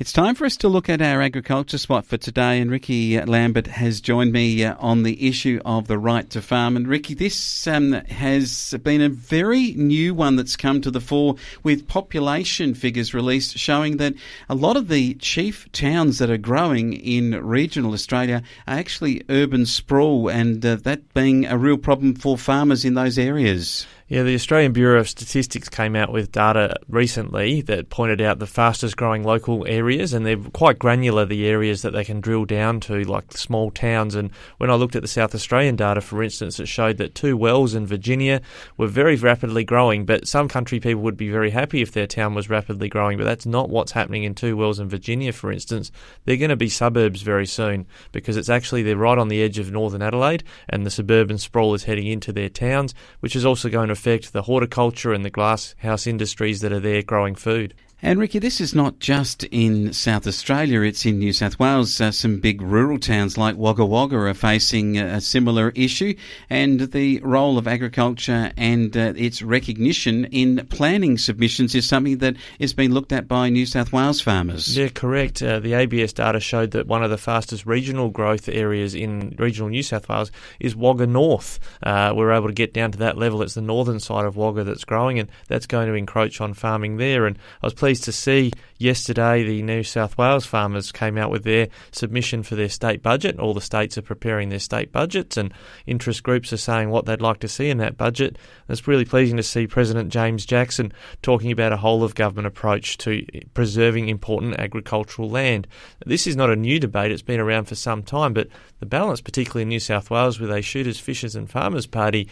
It's time for us to look at our agriculture spot for today, and Ricky Lambert has joined me on the issue of the right to farm. And Ricky, this has been a very new one that's come to the fore with population figures released showing that a lot of the chief towns that are growing in regional Australia are actually urban sprawl, and that being a real problem for farmers in those areas. Yeah, the Australian Bureau of Statistics came out with data recently that pointed out the fastest growing local areas, and they're quite granular, the areas that they can drill down to, like small towns. And when I looked at the South Australian data, for instance, it showed that 2 wells in Virginia were very rapidly growing, but some country people would be very happy if their town was rapidly growing, but that's not what's happening in 2 wells in Virginia, for instance. They're going to be suburbs very soon because they're right on the edge of northern Adelaide, and the suburban sprawl is heading into their towns, which is also going to affect the horticulture and the glasshouse industries that are there growing food. And Ricky, this is not just in South Australia, it's in New South Wales. Some big rural towns like Wagga Wagga are facing a similar issue, and the role of agriculture and its recognition in planning submissions is something that is being looked at by New South Wales farmers. Yeah, correct. The ABS data showed that one of the fastest regional growth areas in regional New South Wales is Wagga North. We're able to get down to that level. It's the northern side of Wagga that's growing, and that's going to encroach on farming there. And I was pleased to see yesterday the New South Wales farmers came out with their submission for their state budget. All the states are preparing their state budgets, and interest groups are saying what they'd like to see in that budget. It's really pleasing to see President James Jackson talking about a whole-of-government approach to preserving important agricultural land. This is not a new debate. It's been around for some time, but the balance, particularly in New South Wales, with a Shooters, Fishers and Farmers Party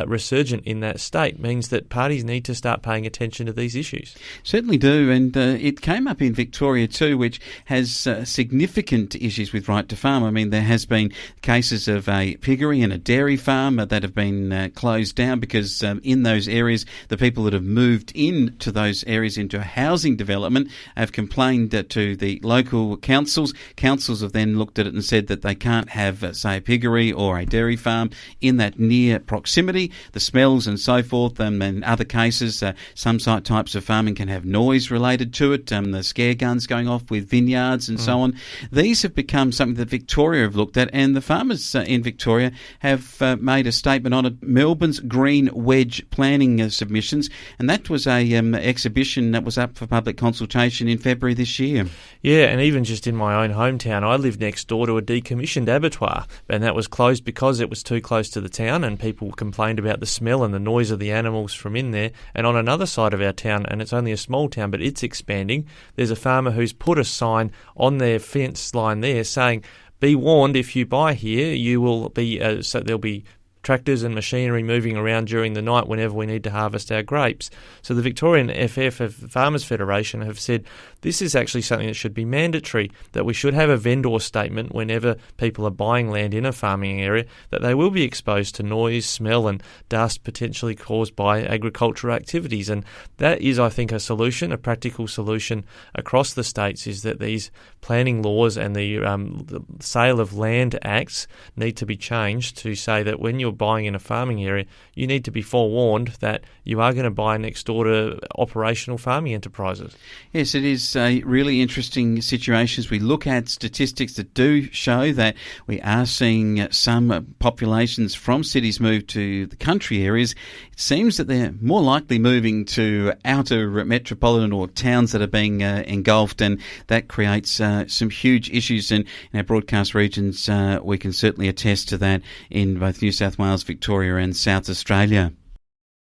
resurgent in that state, means that parties need to start paying attention to these issues. Certainly do, and it came up in Victoria too, which has significant issues with right to farm. I mean, there has been cases of a piggery and a dairy farm that have been closed down because in those areas, the people that have moved into those areas into a housing development have complained to the local councils. Councils have then looked at it and said that they can't have, say, a piggery or a dairy farm in that near proximity. The smells and so forth, and in other cases, some types of farming can have noise related to it, the scare guns going off with vineyards and so on. These have become something that Victoria have looked at, and the farmers in Victoria have made a statement on it. Melbourne's Green Wedge planning submissions, and that was a exhibition that was up for public consultation in February this year. Yeah, and even just in my own hometown, I live next door to a decommissioned abattoir, and that was closed because it was too close to the town, and people complained about the smell and the noise of the animals from in there. And on another side of our town, and it's only a small town, but it's expanding, there's a farmer who's put a sign on their fence line there saying, "Be warned, if you buy here, you will be so there'll be tractors and machinery moving around during the night whenever we need to harvest our grapes." So the Victorian Farmers Federation have said this is actually something that should be mandatory, that we should have a vendor statement whenever people are buying land in a farming area, that they will be exposed to noise, smell and dust potentially caused by agricultural activities. And that is, I think, a solution, a practical solution across the states, is that these planning laws and the Sale of Land Acts need to be changed to say that when you're buying in a farming area, you need to be forewarned that you are going to buy next door to operational farming enterprises. Yes, it is a really interesting situation as we look at statistics that do show that we are seeing some populations from cities move to the country areas. It seems that they're more likely moving to outer metropolitan or towns that are being engulfed, and that creates some huge issues. And in our broadcast regions, we can certainly attest to that in both New South Wales, Victoria and South Australia.